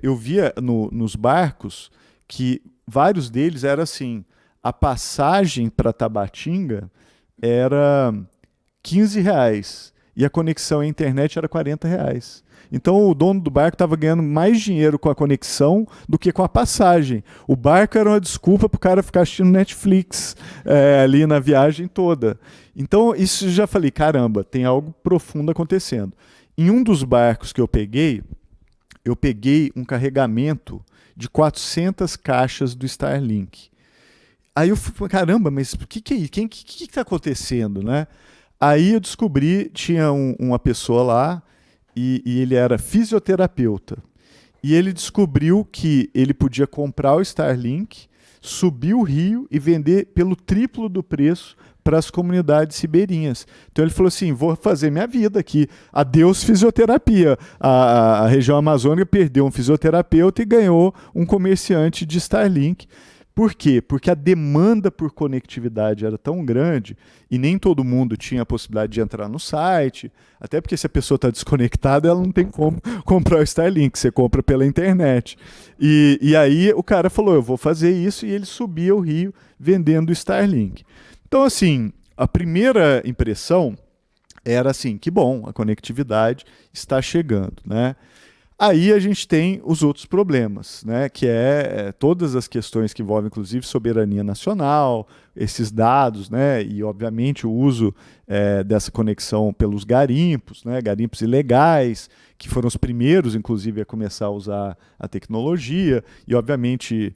eu via nos barcos que vários deles era assim, a passagem para Tabatinga era R$15 e a conexão à internet era R$40. Então o dono do barco estava ganhando mais dinheiro com a conexão do que com a passagem. O barco era uma desculpa para o cara ficar assistindo Netflix ali na viagem toda. Então isso já falei, caramba, tem algo profundo acontecendo. Em um dos barcos que eu peguei um carregamento de 400 caixas do Starlink. Aí eu falei, caramba, mas o que é isso? O que está acontecendo, né? Aí eu descobri, tinha uma pessoa lá, e ele era fisioterapeuta. E ele descobriu que ele podia comprar o Starlink, subir o rio e vender pelo triplo do preço para as comunidades ribeirinhas. Então ele falou assim, vou fazer minha vida aqui. Adeus fisioterapia. A região amazônica perdeu um fisioterapeuta e ganhou um comerciante de Starlink. Por quê? Porque a demanda por conectividade era tão grande e nem todo mundo tinha a possibilidade de entrar no site, até porque se a pessoa está desconectada, ela não tem como comprar o Starlink, você compra pela internet. E aí o cara falou, eu vou fazer isso, e ele subia o rio vendendo o Starlink. Então, assim, a primeira impressão era assim, que bom, a conectividade está chegando, né? Aí a gente tem os outros problemas, né, que todas as questões que envolvem, inclusive, soberania nacional, esses dados, né, e, obviamente, o uso dessa conexão pelos garimpos, né, garimpos ilegais, que foram os primeiros, inclusive, a começar a usar a tecnologia, e, obviamente,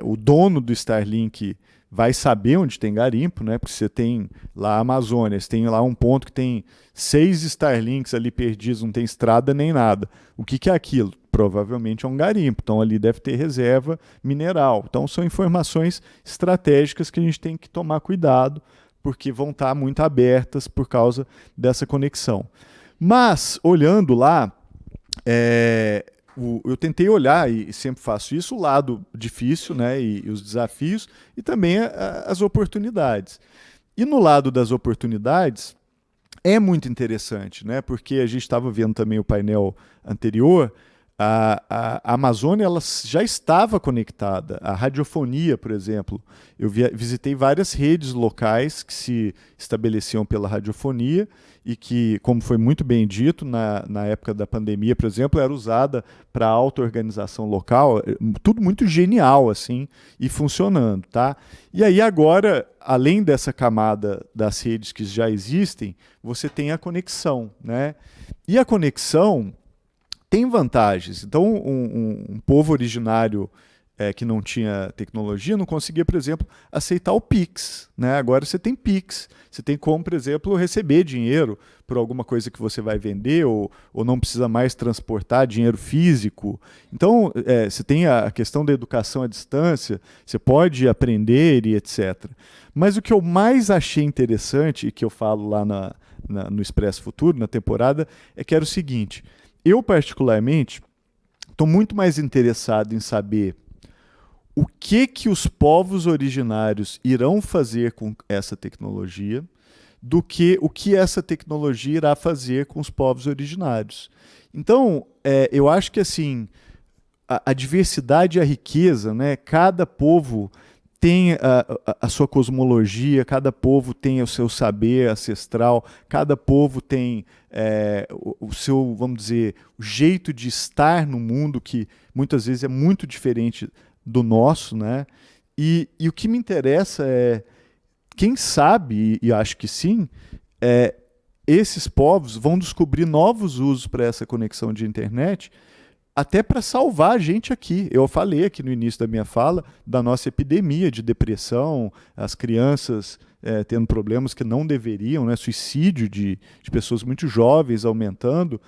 o dono do Starlink vai saber onde tem garimpo, né? Porque você tem lá a Amazônia, você tem lá um ponto que tem 6 Starlinks ali perdidos, não tem estrada nem nada. O que é aquilo? Provavelmente é um garimpo, então ali deve ter reserva mineral. Então são informações estratégicas que a gente tem que tomar cuidado, porque vão estar muito abertas por causa dessa conexão. Mas, olhando lá, eu tentei olhar, e sempre faço isso, o lado difícil, né, e os desafios, e também as oportunidades. E no lado das oportunidades, é muito interessante, né, porque a gente estava vendo também o painel anterior, a Amazônia ela já estava conectada. A radiofonia, por exemplo, eu visitei várias redes locais que se estabeleciam pela radiofonia e que, como foi muito bem dito, na época da pandemia, por exemplo, era usada para auto-organização local, tudo muito genial assim e funcionando. Tá? E aí agora, além dessa camada das redes que já existem, você tem a conexão. Né? E a conexão tem vantagens. Então, um povo originário que não tinha tecnologia não conseguia, por exemplo, aceitar o Pix. Né? Agora você tem Pix. Você tem como, por exemplo, receber dinheiro por alguma coisa que você vai vender ou não precisa mais transportar dinheiro físico. Então, você tem a questão da educação à distância, você pode aprender e etc. Mas o que eu mais achei interessante, e que eu falo lá no Expresso Futuro, na temporada, é que era o seguinte: eu, particularmente, estou muito mais interessado em saber o que os povos originários irão fazer com essa tecnologia do que o que essa tecnologia irá fazer com os povos originários. Então, eu acho que assim, a diversidade e a riqueza, né? Cada povo tem a sua cosmologia, cada povo tem o seu saber ancestral, cada povo tem o seu, vamos dizer, o jeito de estar no mundo, que muitas vezes é muito diferente do nosso, né? E o que me interessa é, quem sabe, e acho que sim, esses povos vão descobrir novos usos para essa conexão de internet, até para salvar a gente aqui. Eu falei aqui no início da minha fala da nossa epidemia de depressão, as crianças tendo problemas que não deveriam, né? Suicídio de pessoas muito jovens aumentando.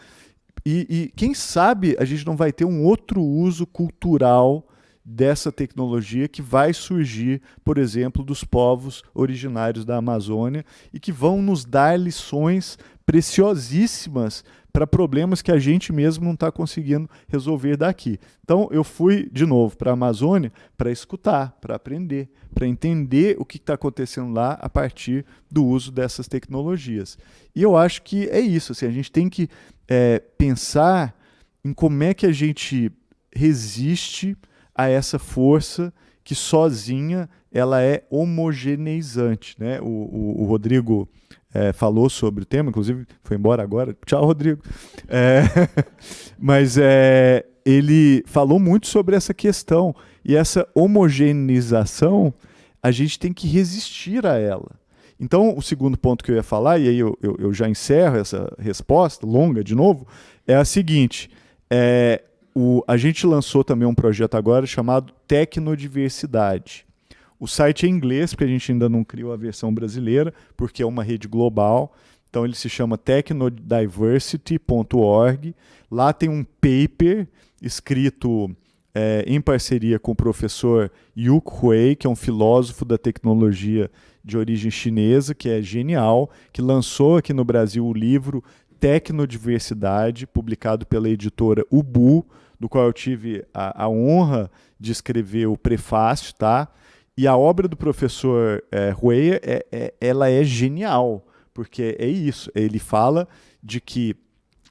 E quem sabe a gente não vai ter um outro uso cultural dessa tecnologia que vai surgir, por exemplo, dos povos originários da Amazônia e que vão nos dar lições preciosíssimas para problemas que a gente mesmo não está conseguindo resolver daqui. Então, eu fui, de novo, para a Amazônia para escutar, para aprender, para entender o que está acontecendo lá a partir do uso dessas tecnologias. E eu acho que é isso, assim, a gente tem que pensar em como é que a gente resiste a essa força que sozinha ela é homogeneizante. Né? O Rodrigo falou sobre o tema, inclusive foi embora agora. Tchau, Rodrigo. Mas ele falou muito sobre essa questão. E essa homogeneização, a gente tem que resistir a ela. Então, o segundo ponto que eu ia falar, e aí eu já encerro essa resposta, longa de novo, é a seguinte: a gente lançou também um projeto agora chamado Tecnodiversidade. O site é em inglês, porque a gente ainda não criou a versão brasileira, porque é uma rede global. Então ele se chama technodiversity.org. Lá tem um paper escrito em parceria com o professor Yu Hui, que é um filósofo da tecnologia de origem chinesa, que é genial, que lançou aqui no Brasil o livro Tecnodiversidade, publicado pela editora Ubu, do qual eu tive a honra de escrever o prefácio, tá? E a obra do professor Hui, ela é genial, porque é isso, ele fala de que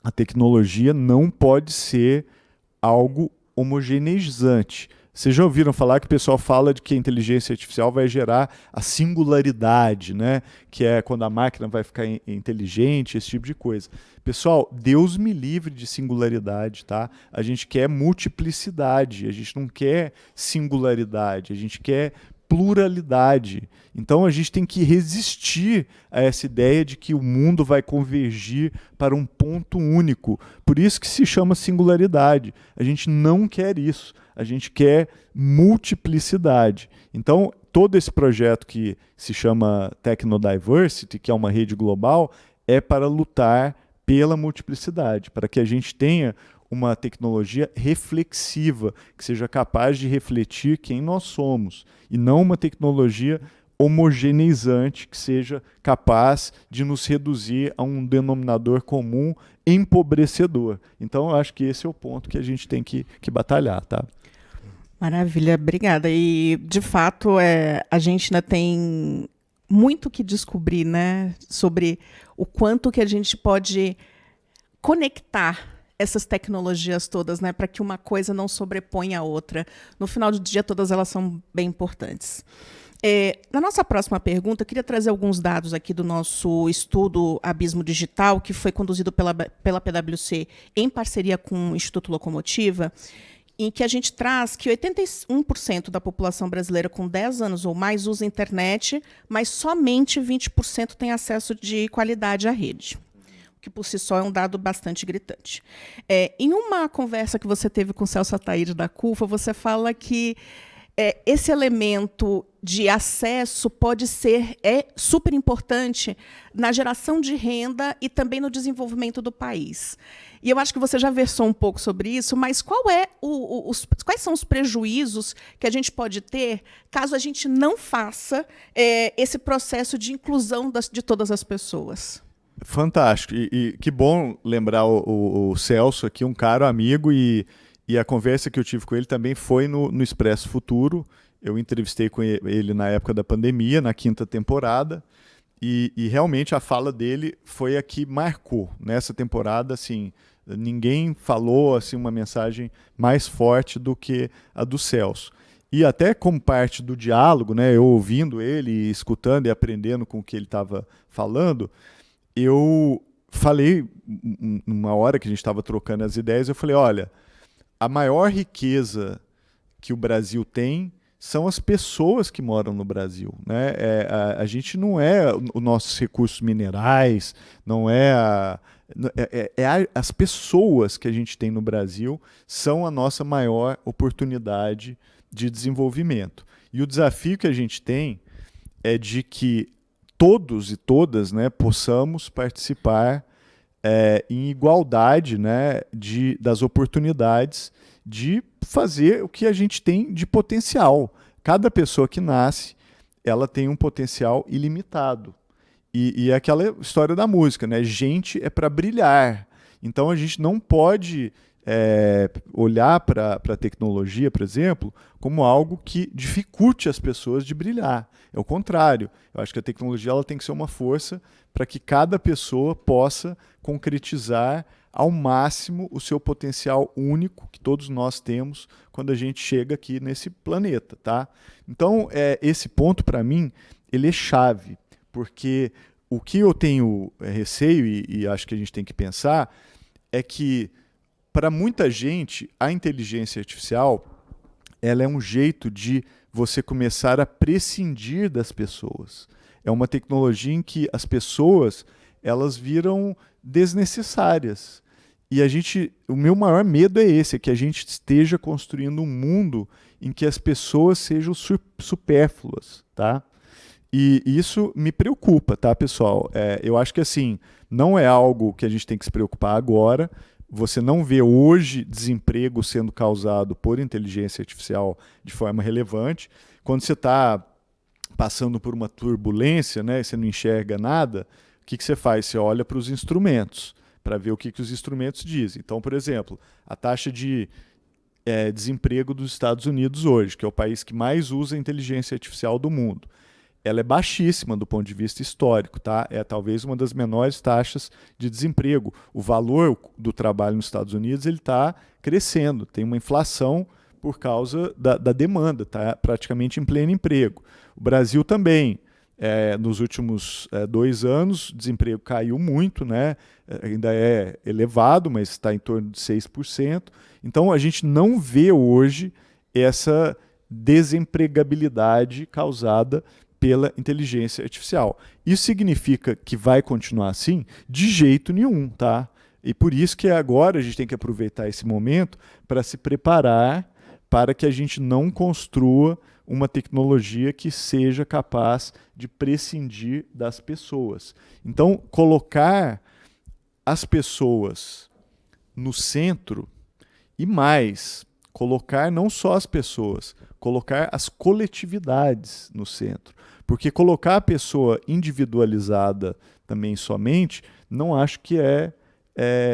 a tecnologia não pode ser algo homogeneizante. Vocês já ouviram falar que o pessoal fala de que a inteligência artificial vai gerar a singularidade, né? Que é quando a máquina vai ficar inteligente, esse tipo de coisa. Pessoal, Deus me livre de singularidade, tá? A gente quer multiplicidade, a gente não quer singularidade, a gente quer pluralidade. Então a gente tem que resistir a essa ideia de que o mundo vai convergir para um ponto único. Por isso que se chama singularidade. A gente não quer isso. A gente quer multiplicidade. Então, todo esse projeto que se chama Technodiversity, que é uma rede global, é para lutar pela multiplicidade, para que a gente tenha uma tecnologia reflexiva, que seja capaz de refletir quem nós somos, e não uma tecnologia homogeneizante, que seja capaz de nos reduzir a um denominador comum empobrecedor. Então, eu acho que esse é o ponto que a gente tem que batalhar, tá? Maravilha, obrigada. E, de fato, a gente ainda tem muito que descobrir, né, sobre o quanto que a gente pode conectar essas tecnologias todas, né, para que uma coisa não sobreponha a outra. No final do dia, todas elas são bem importantes. Na nossa próxima pergunta, eu queria trazer alguns dados aqui do nosso estudo Abismo Digital, que foi conduzido pela PwC em parceria com o Instituto Locomotiva, em que a gente traz que 81% da população brasileira com 10 anos ou mais usa internet, mas somente 20% tem acesso de qualidade à rede, o que por si só é um dado bastante gritante. Em uma conversa que você teve com o Celso Ataíde da CUFA, você fala que esse elemento de acesso pode ser super importante na geração de renda e também no desenvolvimento do país. E eu acho que você já versou um pouco sobre isso, mas quais são os prejuízos que a gente pode ter caso a gente não faça esse processo de inclusão de todas as pessoas? Fantástico. E que bom lembrar o Celso aqui, um caro amigo, e a conversa que eu tive com ele também foi no Expresso Futuro. Eu entrevistei com ele na época da pandemia, na 5ª temporada, e realmente a fala dele foi a que marcou. Nessa temporada, assim, ninguém falou assim, uma mensagem mais forte do que a do Celso. E até como parte do diálogo, né, eu ouvindo ele, escutando e aprendendo com o que ele estava falando, eu falei, numa hora que a gente estava trocando as ideias, eu falei, olha, a maior riqueza que o Brasil tem são as pessoas que moram no Brasil, né? A gente não é os nossos recursos minerais, não as pessoas que a gente tem no Brasil são a nossa maior oportunidade de desenvolvimento. E o desafio que a gente tem é de que todos e todas, né, possamos participar em igualdade, né, das oportunidades de fazer o que a gente tem de potencial. Cada pessoa que nasce, ela tem um potencial ilimitado. E é aquela história da música, né? Gente é para brilhar. Então a gente não pode olhar para a tecnologia, por exemplo, como algo que dificulte as pessoas de brilhar. É o contrário. Eu acho que a tecnologia ela tem que ser uma força para que cada pessoa possa concretizar ao máximo o seu potencial único que todos nós temos quando a gente chega aqui nesse planeta, tá? Então, esse ponto, para mim, ele é chave, porque o que eu tenho receio, e acho que a gente tem que pensar, é que, para muita gente, a inteligência artificial ela é um jeito de você começar a prescindir das pessoas. É uma tecnologia em que as pessoas elas viram desnecessárias. E o meu maior medo é esse, é que a gente esteja construindo um mundo em que as pessoas sejam supérfluas, tá? E isso me preocupa, tá, pessoal? Eu acho que assim, não é algo que a gente tem que se preocupar agora. Você não vê hoje desemprego sendo causado por inteligência artificial de forma relevante. Quando você está passando por uma turbulência, né, e você não enxerga nada, o que você faz? Você olha para os instrumentos, para ver o que os instrumentos dizem. Então, por exemplo, a taxa de desemprego dos Estados Unidos hoje, que é o país que mais usa inteligência artificial do mundo, ela é baixíssima do ponto de vista histórico, tá? É talvez uma das menores taxas de desemprego. O valor do trabalho nos Estados Unidos ele está crescendo, tem uma inflação por causa da demanda, tá? Praticamente em pleno emprego. O Brasil também. Nos últimos 2 anos, o desemprego caiu muito, né? Ainda é elevado, mas está em torno de 6%. Então, a gente não vê hoje essa desempregabilidade causada pela inteligência artificial. Isso significa que vai continuar assim? De jeito nenhum, tá? E por isso que agora a gente tem que aproveitar esse momento para se preparar para que a gente não construa uma tecnologia que seja capaz de prescindir das pessoas. Então, colocar as pessoas no centro e mais, colocar não só as pessoas, colocar as coletividades no centro. Porque colocar a pessoa individualizada também somente, não acho que é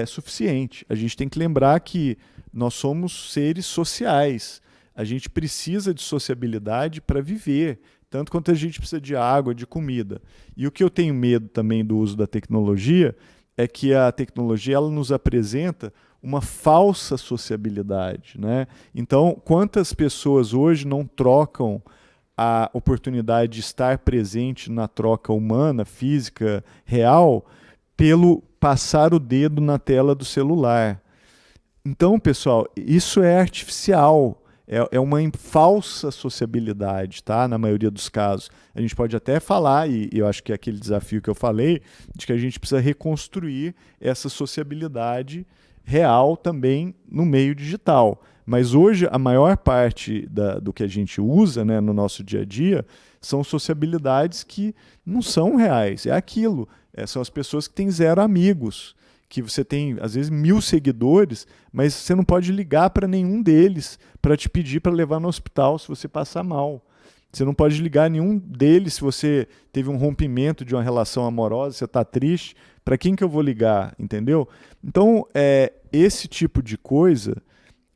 suficiente. A gente tem que lembrar que nós somos seres sociais. A gente precisa de sociabilidade para viver, tanto quanto a gente precisa de água, de comida. E o que eu tenho medo também do uso da tecnologia é que a tecnologia ela nos apresenta uma falsa sociabilidade, né? Então, quantas pessoas hoje não trocam a oportunidade de estar presente na troca humana, física, real, pelo passar o dedo na tela do celular? Então, pessoal, isso é artificial. É uma falsa sociabilidade, tá? Na maioria dos casos. A gente pode até falar, e eu acho que é aquele desafio que eu falei, de que a gente precisa reconstruir essa sociabilidade real também no meio digital. Mas hoje a maior parte do que a gente usa, né, no nosso dia a dia são sociabilidades que não são reais. É aquilo. São as pessoas que têm 0 amigos, que você tem, às vezes, 1000 seguidores, mas você não pode ligar para nenhum deles para te pedir para levar no hospital se você passar mal. Você não pode ligar a nenhum deles se você teve um rompimento de uma relação amorosa, você está triste. Para quem que eu vou ligar, entendeu? Então, esse tipo de coisa,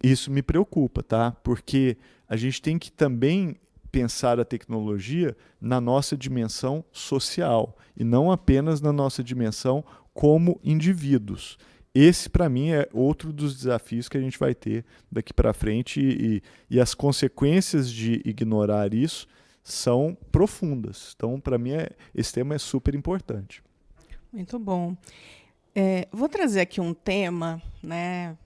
isso me preocupa, tá? Porque a gente tem que também pensar a tecnologia na nossa dimensão social e não apenas na nossa dimensão como indivíduos. Esse, para mim, é outro dos desafios que a gente vai ter daqui para frente e as consequências de ignorar isso são profundas. Então, para mim, esse tema é super importante. Muito bom. Vou trazer aqui um tema, né,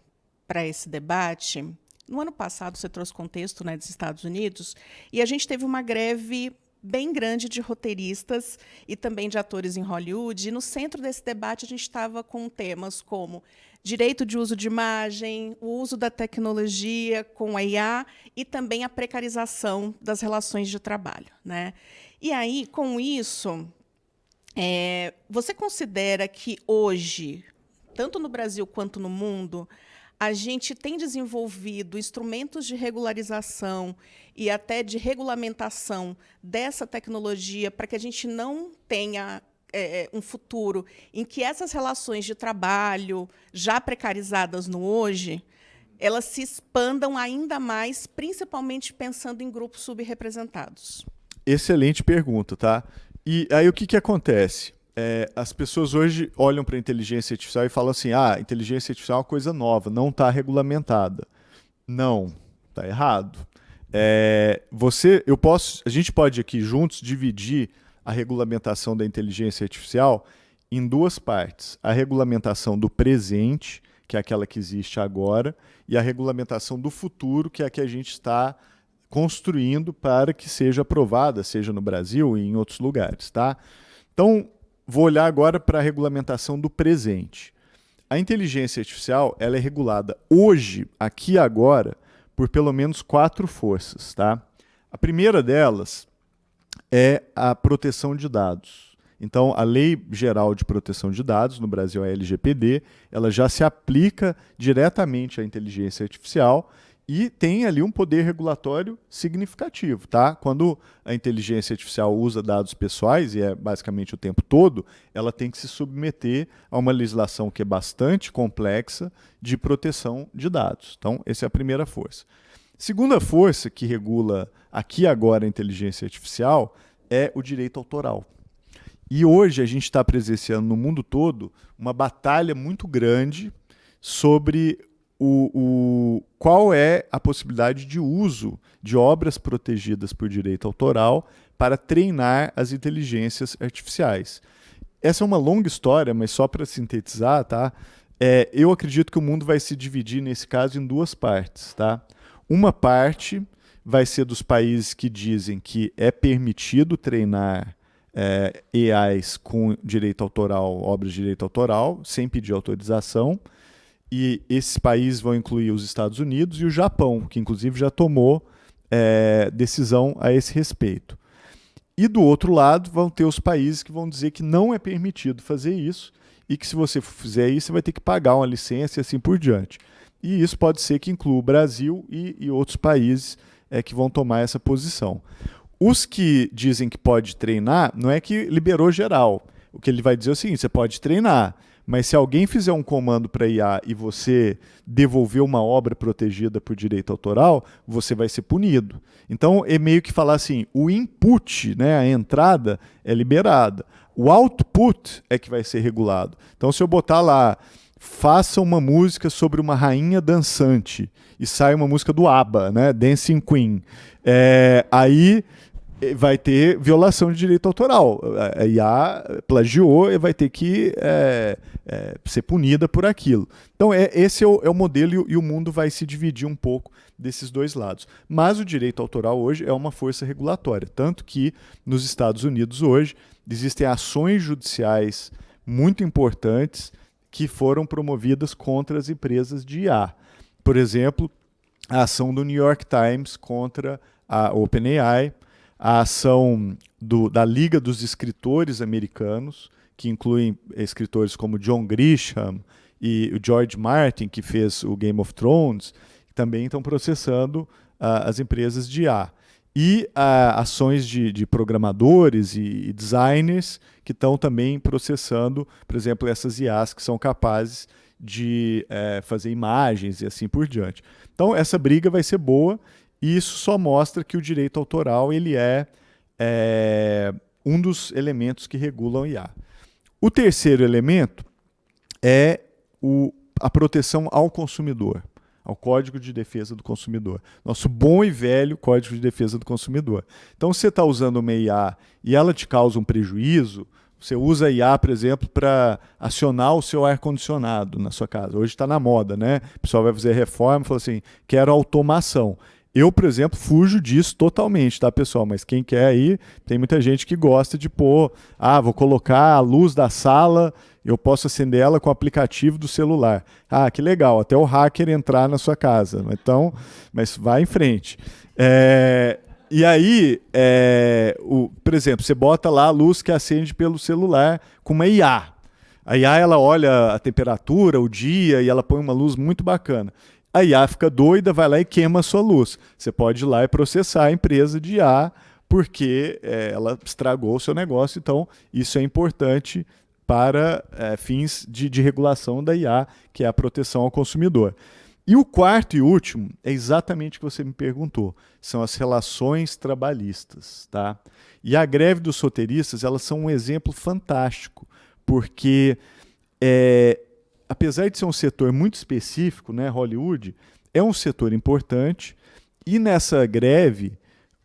para esse debate. No ano passado, você trouxe contexto, né, dos Estados Unidos, e a gente teve uma greve bem grande de roteiristas e também de atores em Hollywood. E no centro desse debate, a gente estava com temas como direito de uso de imagem, o uso da tecnologia com a IA e também a precarização das relações de trabalho, né? E aí, com isso, você considera que hoje, tanto no Brasil quanto no mundo, a gente tem desenvolvido instrumentos de regularização e até de regulamentação dessa tecnologia para que a gente não tenha um futuro em que essas relações de trabalho já precarizadas no hoje, elas se expandam ainda mais, principalmente pensando em grupos subrepresentados? Excelente pergunta, tá? E aí o que acontece? As pessoas hoje olham para a inteligência artificial e falam assim, inteligência artificial é uma coisa nova, não está regulamentada. Não, está errado. A gente pode aqui juntos dividir a regulamentação da inteligência artificial em 2 partes. A regulamentação do presente, que é aquela que existe agora, e a regulamentação do futuro, que é a que a gente está construindo para que seja aprovada, seja no Brasil e em outros lugares, tá? Então, vou olhar agora para a regulamentação do presente. A inteligência artificial ela é regulada hoje, aqui e agora, por pelo menos 4 forças, tá? A primeira delas é a proteção de dados. Então, a Lei Geral de Proteção de Dados, no Brasil a LGPD, ela já se aplica diretamente à inteligência artificial e tem ali um poder regulatório significativo, tá? Quando a inteligência artificial usa dados pessoais, e é basicamente o tempo todo, ela tem que se submeter a uma legislação que é bastante complexa de proteção de dados. Então, essa é a primeira força. Segunda força que regula aqui e agora a inteligência artificial é o direito autoral. E hoje a gente está presenciando no mundo todo uma batalha muito grande sobre qual é a possibilidade de uso de obras protegidas por direito autoral para treinar as inteligências artificiais. Essa é uma longa história, mas só para sintetizar, tá? Eu acredito que o mundo vai se dividir, nesse caso, em 2 partes. Tá? Uma parte vai ser dos países que dizem que é permitido treinar AIs com direito autoral, obras de direito autoral, sem pedir autorização. E esses países vão incluir os Estados Unidos e o Japão, que inclusive já tomou decisão a esse respeito. E do outro lado vão ter os países que vão dizer que não é permitido fazer isso e que se você fizer isso, você vai ter que pagar uma licença e assim por diante. E isso pode ser que inclua o Brasil e outros países que vão tomar essa posição. Os que dizem que pode treinar, não é que liberou geral. O que ele vai dizer é o seguinte, você pode treinar, mas se alguém fizer um comando para IA e você devolver uma obra protegida por direito autoral, você vai ser punido. Então, é meio que falar assim, o input, né, a entrada, é liberada. O output é que vai ser regulado. Então, se eu botar lá, faça uma música sobre uma rainha dançante, e sai uma música do ABBA, né, Dancing Queen, aí vai ter violação de direito autoral. A IA plagiou e vai ter que ser punida por aquilo. Então, esse é o modelo e o mundo vai se dividir um pouco desses dois lados. Mas o direito autoral hoje é uma força regulatória, tanto que nos Estados Unidos hoje existem ações judiciais muito importantes que foram promovidas contra as empresas de IA. Por exemplo, a ação do New York Times contra a OpenAI, a ação da Liga dos Escritores Americanos, que incluem escritores como John Grisham e o George Martin, que fez o Game of Thrones, que também estão processando as empresas de IA. E ações de programadores e designers que estão também processando, por exemplo, essas IAs que são capazes de fazer imagens e assim por diante. Então, essa briga vai ser boa e isso só mostra que o direito autoral ele é um dos elementos que regulam a IA. O terceiro elemento é a proteção ao consumidor, ao Código de Defesa do Consumidor. Nosso bom e velho Código de Defesa do Consumidor. Então, se você está usando uma IA e ela te causa um prejuízo, você usa a IA, por exemplo, para acionar o seu ar-condicionado na sua casa. Hoje está na moda, né? O pessoal vai fazer reforma e fala assim, quero automação. Eu, por exemplo, fujo disso totalmente, tá, pessoal? Mas quem quer aí, tem muita gente que gosta de pôr, vou colocar a luz da sala, eu posso acender ela com o aplicativo do celular. Que legal, até o hacker entrar na sua casa. Então, mas vai em frente. E aí, por exemplo, você bota lá a luz que acende pelo celular com uma IA. A IA, ela olha a temperatura, o dia, e ela põe uma luz muito bacana. A IA fica doida, vai lá e queima a sua luz. Você pode ir lá e processar a empresa de IA porque ela estragou o seu negócio. Então, isso é importante para fins de regulação da IA, que é a proteção ao consumidor. E o quarto e último é exatamente o que você me perguntou. São as relações trabalhistas. Tá? E a greve dos roteiristas, elas são um exemplo fantástico, porque apesar de ser um setor muito específico, né, Hollywood, é um setor importante, e nessa greve,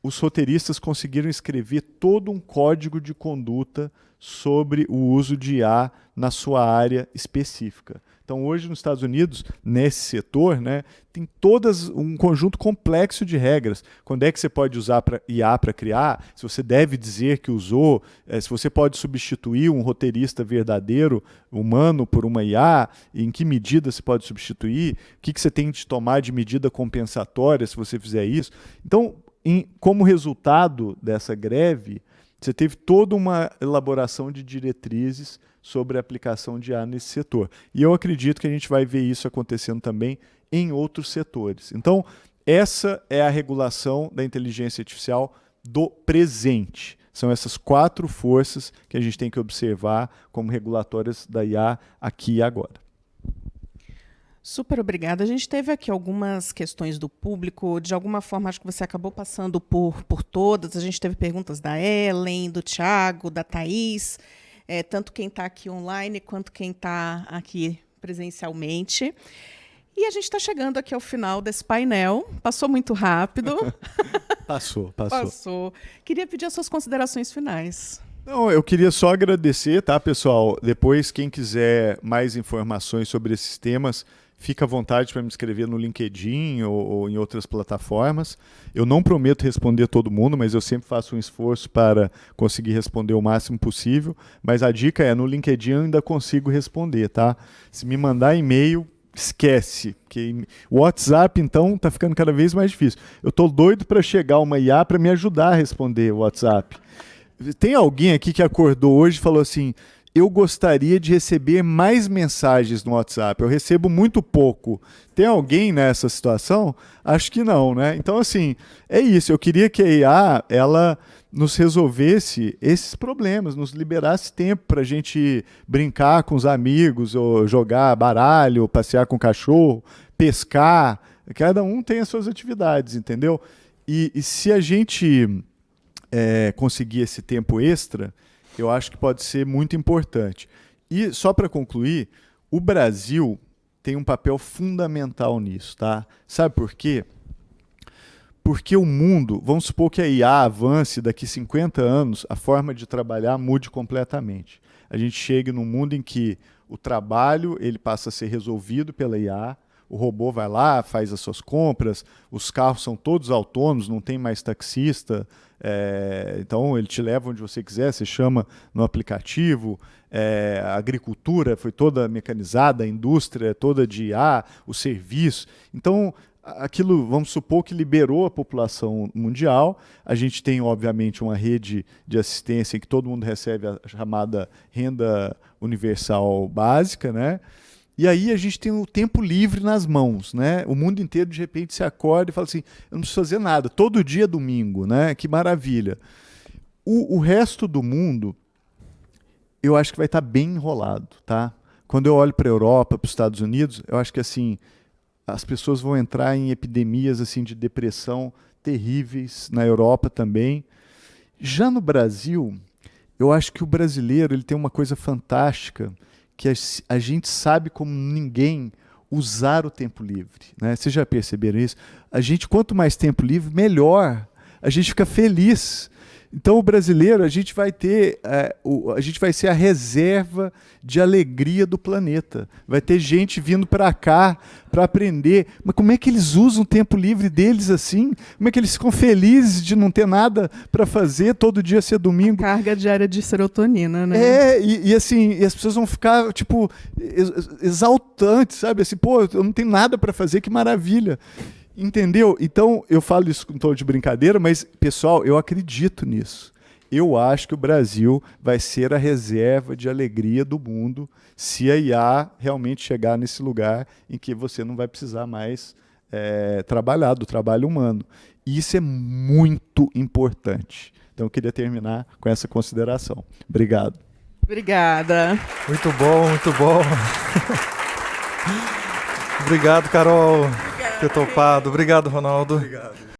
os roteiristas conseguiram escrever todo um código de conduta sobre o uso de IA na sua área específica. Então, hoje, nos Estados Unidos, nesse setor, né, tem um conjunto complexo de regras. Quando é que você pode usar IA para criar? Se você deve dizer que usou? Se você pode substituir um roteirista verdadeiro, humano, por uma IA? Em que medida você pode substituir? O que você tem de tomar de medida compensatória se você fizer isso? Então, como resultado dessa greve, você teve toda uma elaboração de diretrizes sobre a aplicação de IA nesse setor. E eu acredito que a gente vai ver isso acontecendo também em outros setores. Então, essa é a regulação da inteligência artificial do presente. São essas 4 forças que a gente tem que observar como regulatórias da IA aqui e agora. Super obrigada. A gente teve aqui algumas questões do público. De alguma forma, acho que você acabou passando por todas. A gente teve perguntas da Ellen, do Thiago, da Thaís, tanto quem está aqui online quanto quem está aqui presencialmente. E a gente está chegando aqui ao final desse painel. Passou muito rápido. Passou. Queria pedir as suas considerações finais. Não, eu queria só agradecer, tá, pessoal? Depois, quem quiser mais informações sobre esses temas, fica à vontade para me escrever no LinkedIn ou em outras plataformas. Eu não prometo responder todo mundo, mas eu sempre faço um esforço para conseguir responder o máximo possível. Mas a dica é, no LinkedIn eu ainda consigo responder, tá? Se me mandar e-mail, esquece. Porque o WhatsApp, então, está ficando cada vez mais difícil. Eu estou doido para chegar uma IA para me ajudar a responder o WhatsApp. Tem alguém aqui que acordou hoje e falou assim: eu gostaria de receber mais mensagens no WhatsApp, eu recebo muito pouco. Tem alguém nessa situação? Acho que não, né? Então, assim, é isso. Eu queria que a IA, ela nos resolvesse esses problemas, nos liberasse tempo para a gente brincar com os amigos, ou jogar baralho, passear com o cachorro, pescar. Cada um tem as suas atividades, entendeu? E se a gente conseguir esse tempo extra, eu acho que pode ser muito importante. E, só para concluir, o Brasil tem um papel fundamental nisso, tá? Sabe por quê? Porque o mundo, vamos supor que a IA avance daqui 50 anos, a forma de trabalhar mude completamente. A gente chega num mundo em que o trabalho ele passa a ser resolvido pela IA, o robô vai lá, faz as suas compras, os carros são todos autônomos, não tem mais taxista, então ele te leva onde você quiser, você chama no aplicativo, a agricultura foi toda mecanizada, a indústria é toda de IA, o serviço. Então, aquilo, vamos supor que liberou a população mundial. A gente tem, obviamente, uma rede de assistência em que todo mundo recebe a chamada renda universal básica, né? E aí a gente tem o tempo livre nas mãos, né? O mundo inteiro, de repente, se acorda e fala assim, eu não preciso fazer nada, todo dia é domingo, né? Que maravilha. O resto do mundo, eu acho que vai estar bem enrolado, tá? Quando eu olho para a Europa, para os Estados Unidos, eu acho que assim, as pessoas vão entrar em epidemias assim, de depressão terríveis, na Europa também. Já no Brasil, eu acho que o brasileiro ele tem uma coisa fantástica, que a gente sabe como ninguém usar o tempo livre, né? Vocês já perceberam isso? A gente, quanto mais tempo livre, melhor. A gente fica feliz. Então, o brasileiro, a gente vai ser a reserva de alegria do planeta. Vai ter gente vindo para cá para aprender. Mas como é que eles usam o tempo livre deles assim? Como é que eles ficam felizes de não ter nada para fazer, todo dia ser domingo? Carga diária de serotonina, né? Assim, e as pessoas vão ficar, tipo, exaltantes, sabe? Assim, pô, eu não tenho nada para fazer, que maravilha. Entendeu? Então, eu falo isso com tom de brincadeira, mas, pessoal, eu acredito nisso. Eu acho que o Brasil vai ser a reserva de alegria do mundo se a IA realmente chegar nesse lugar em que você não vai precisar mais trabalhar, do trabalho humano. E isso é muito importante. Então, eu queria terminar com essa consideração. Obrigado. Obrigada. Muito bom, muito bom. Obrigado, Carol, por ter topado. Obrigado, Ronaldo. Obrigado.